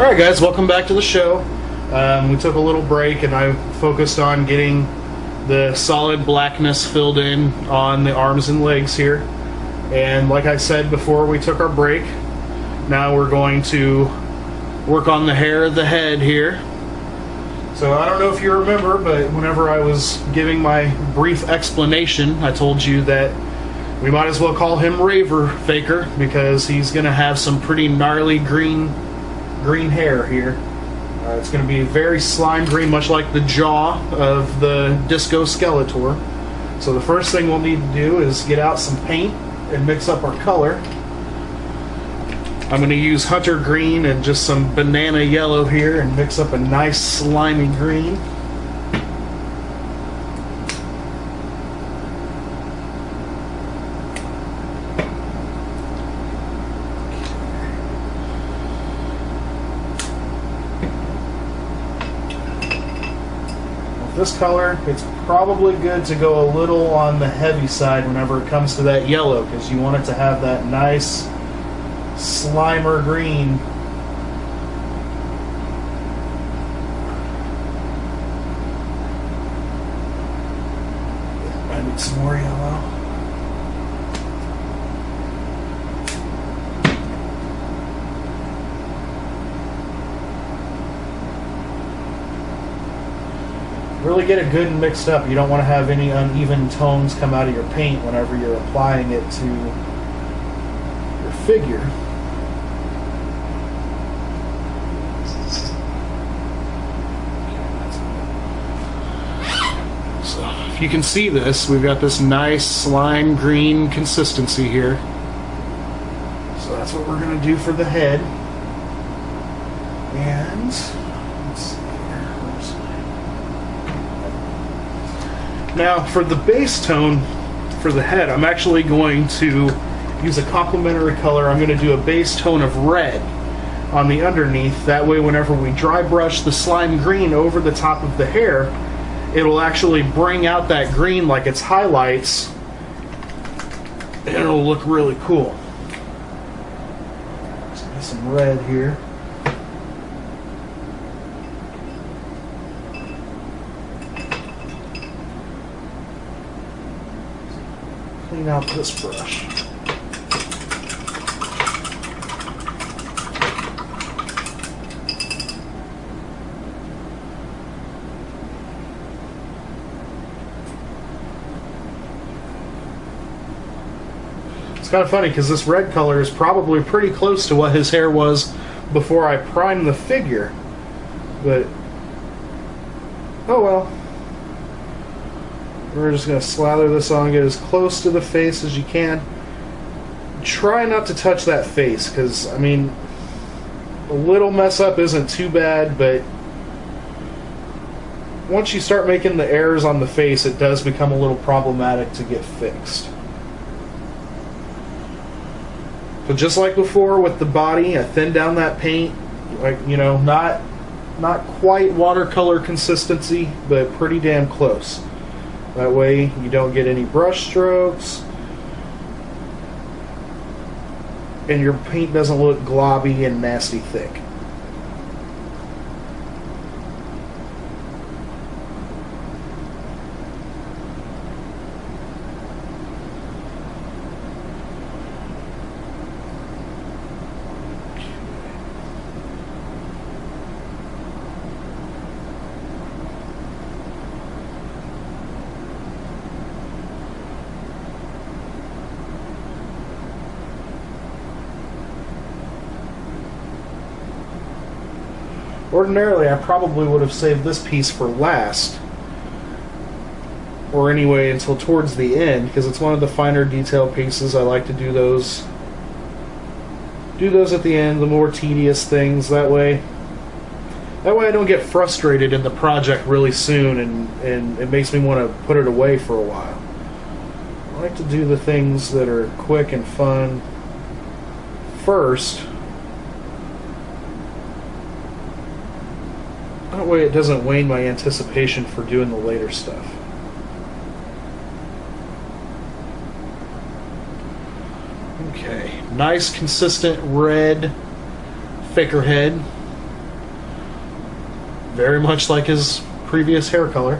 Alright guys, welcome back to the show. We took a little break and I focused on getting the solid blackness filled in on the arms and legs here. And like I said before we took our break, now we're going to work on the hair of the head here. So I don't know if you remember, but whenever I was giving my brief explanation, I told you that we might as well call him Raver Faker because he's going to have some pretty gnarly green hair here. It's going to be very slime green, much like the jaw of the Disco Skeletor. So the first thing we'll need to do is get out some paint and mix up our color. I'm going to use hunter green and just some banana yellow here and mix up a nice slimy green. This color, it's probably good to go a little on the heavy side whenever it comes to that yellow, because you want it to have that nice Slimer green. I need some more yellow. Really get it good and mixed up. You don't want to have any uneven tones come out of your paint whenever you're applying it to your figure. So if you can see this, we've got this nice slime green consistency here. So that's what we're going to do for the head. And let's see here. Now for the base tone for the head, I'm actually going to use a complementary color. I'm going to do a base tone of red on the underneath. That way whenever we dry brush the slime green over the top of the hair, it'll actually bring out that green like it's highlights, and it'll look really cool. Let's get some red here. Clean out this brush. It's kind of funny because this red color is probably pretty close to what his hair was before I primed the figure, but oh well. We're just going to slather this on, get as close to the face as you can. Try not to touch that face, because, I mean, a little mess up isn't too bad, but once you start making the errors on the face, it does become a little problematic to get fixed. So just like before with the body, I thinned down that paint, like, you know, not quite watercolor consistency, but pretty damn close. That way you don't get any brush strokes and your paint doesn't look globby and nasty thick. Ordinarily, I probably would have saved this piece for last, or anyway until towards the end, because it's one of the finer detail pieces. I like to do those at the end, the more tedious things. That way I don't get frustrated in the project really soon, and it makes me want to put it away for a while. I like to do the things that are quick and fun first. That way it doesn't wane my anticipation for doing the later stuff. Okay, nice consistent red Faker head. very much like his previous hair color.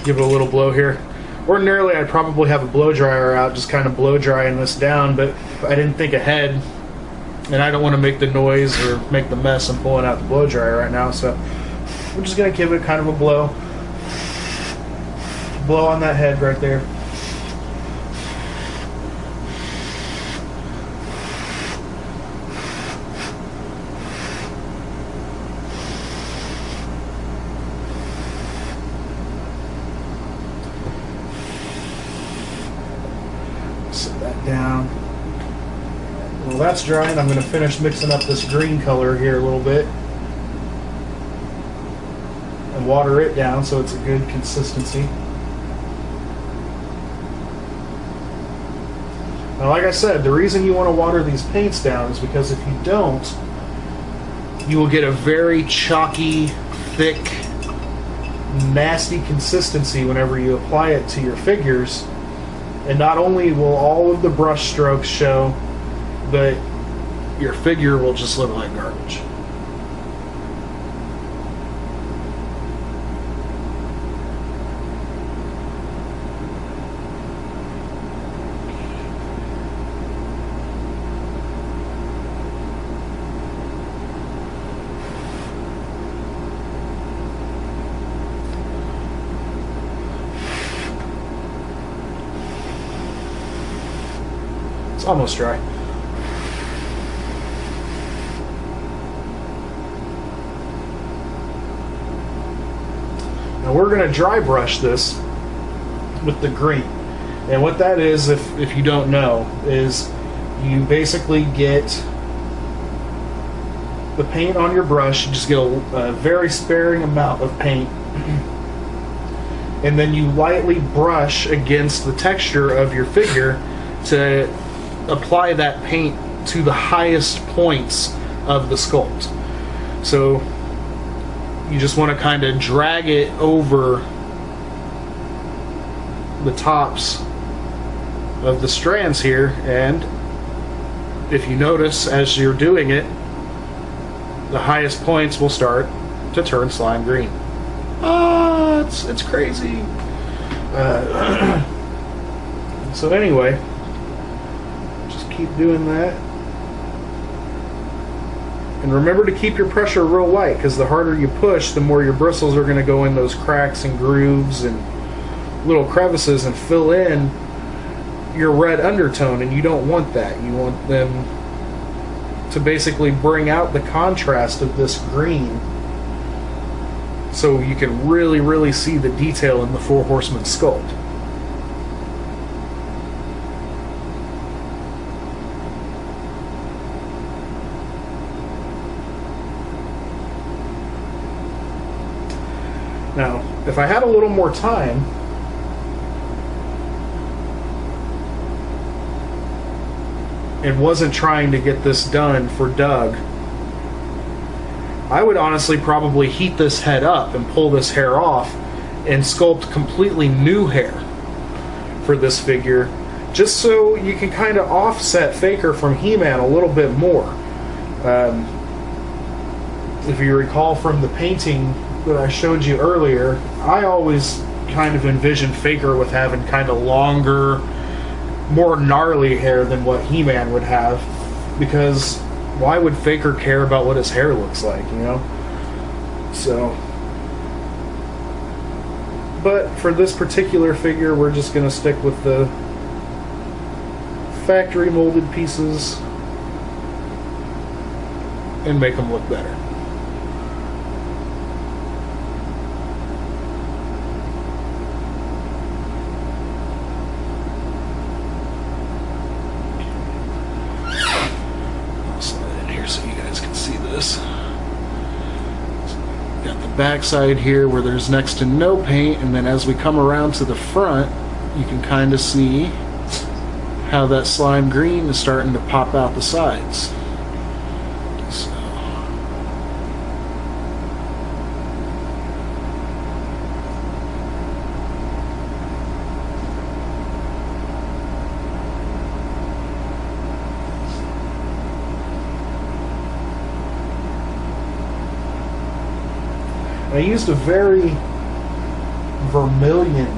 Give it a little blow here. Ordinarily, I'd probably have a blow dryer out, just kind of blow drying this down, but I didn't think ahead, and I don't want to make the noise or make the mess I'm pulling out the blow dryer right now, so I'm just going to give it kind of a blow. Blow on that head right there. Set that down. Well, that's drying. I'm going to finish mixing up this green color here a little bit and water it down so it's a good consistency. Now, like I said, the reason you want to water these paints down is because if you don't, you will get a very chalky, thick, nasty consistency whenever you apply it to your figures. And not only will all of the brush strokes show, but your figure will just look like garbage. It's almost dry. Now we're going to dry brush this with the green. And what that is, if you don't know, is you basically get the paint on your brush, you just get a very sparing amount of paint, and then you lightly brush against the texture of your figure to apply that paint to the highest points of the sculpt. So you just want to kind of drag it over the tops of the strands here, and if you notice as you're doing it, the highest points will start to turn slime green. Ah, it's crazy. So anyway, keep doing that, and remember to keep your pressure real light, because the harder you push, the more your bristles are going to go in those cracks and grooves and little crevices and fill in your red undertone, and you don't want that. You want them to basically bring out the contrast of this green so you can really see the detail in the Four Horsemen sculpt. Now, if I had a little more time, and wasn't trying to get this done for Doug, I would honestly probably heat this head up and pull this hair off and sculpt completely new hair for this figure, just so you can kind of offset Faker from He-Man a little bit more. If you recall from the painting that I showed you earlier, I always kind of envisioned Faker with having kind of longer, more gnarly hair than what He-Man would have, because why would Faker care about what his hair looks like, you know? So, but for this particular figure, we're just going to stick with the factory molded pieces and make them look better. Backside here where there's next to no paint, and then as we come around to the front, you can kind of see how that slime green is starting to pop out the sides. So. I used a very vermilion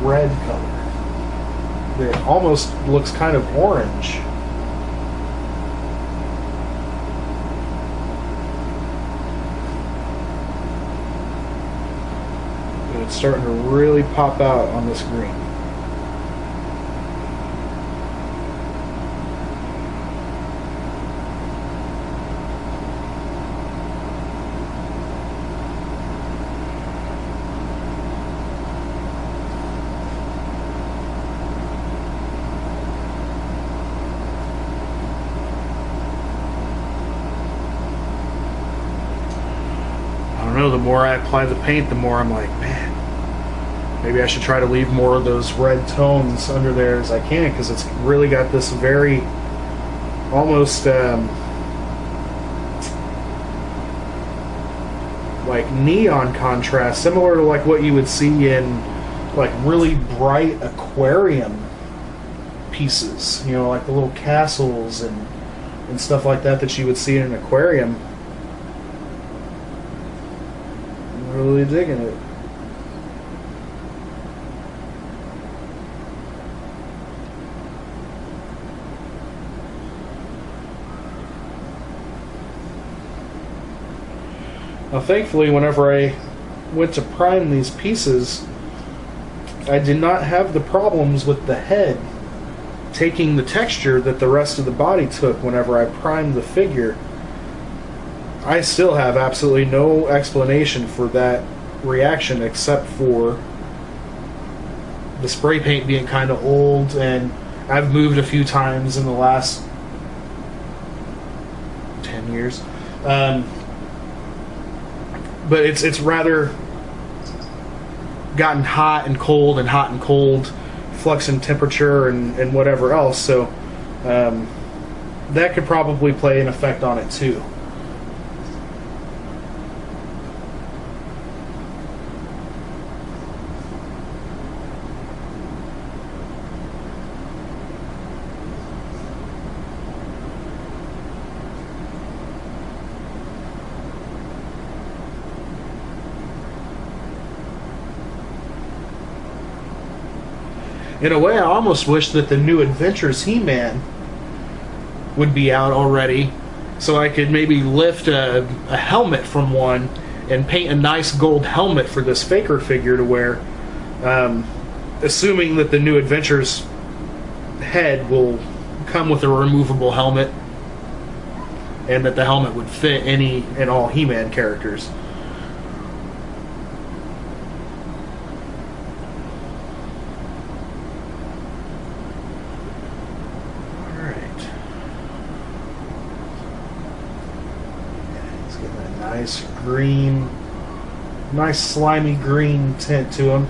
red color that almost looks kind of orange. And it's starting to really pop out on this green. The more I apply the paint, the more I'm like, man, maybe I should try to leave more of those red tones under there as I can, because it's really got this very almost like neon contrast, similar to like what you would see in like really bright aquarium pieces, you know, like the little castles and stuff like that that you would see in an aquarium. Really digging it. Now thankfully, whenever I went to prime these pieces, I did not have the problems with the head taking the texture that the rest of the body took whenever I primed the figure. I still have absolutely no explanation for that reaction except for the spray paint being kind of old, and I've moved a few times in the last 10 years. But it's rather gotten hot and cold, flux in temperature and whatever else, so that could probably play an effect on it too. In a way, I almost wish that the New Adventures He-Man would be out already, so I could maybe lift a helmet from one and paint a nice gold helmet for this Faker figure to wear, assuming that the New Adventures head will come with a removable helmet, and that the helmet would fit any and all He-Man characters. Nice green, nice slimy green tint to him.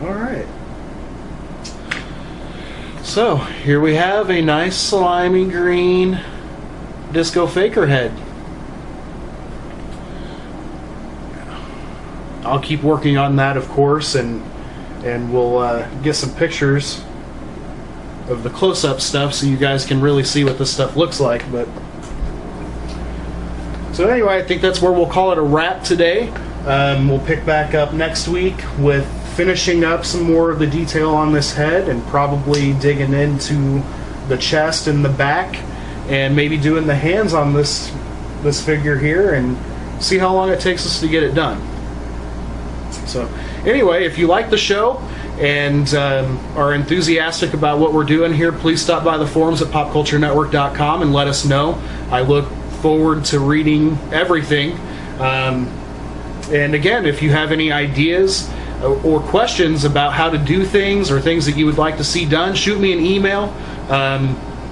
All right. So, here we have a nice slimy green Disco Faker head. I'll keep working on that, of course, and we'll get some pictures of the close-up stuff so you guys can really see what this stuff looks like. But so anyway, I think that's where we'll call it a wrap today. We'll pick back up next week with finishing up some more of the detail on this head, and probably digging into the chest and the back, and maybe doing the hands on this figure here, and see how long it takes us to get it done. So anyway, if you like the show and are enthusiastic about what we're doing here, please stop by the forums at popculturenetwork.com and let us know. I look forward to reading everything. And again, if you have any ideas or questions about how to do things, or things that you would like to see done, shoot me an email,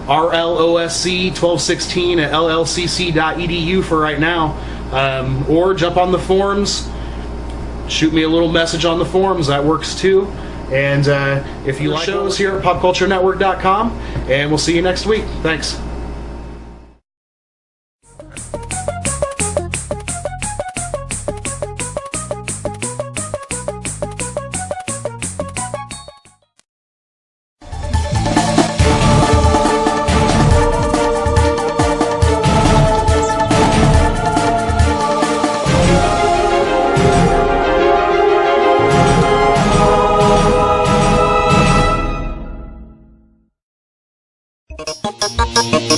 rlosc1216 at llcc.edu for right now, or jump on the forums, shoot me a little message on the forums, that works too. And if you like shows here at popculturenetwork.com, and we'll see you next week. Thanks. Thank you.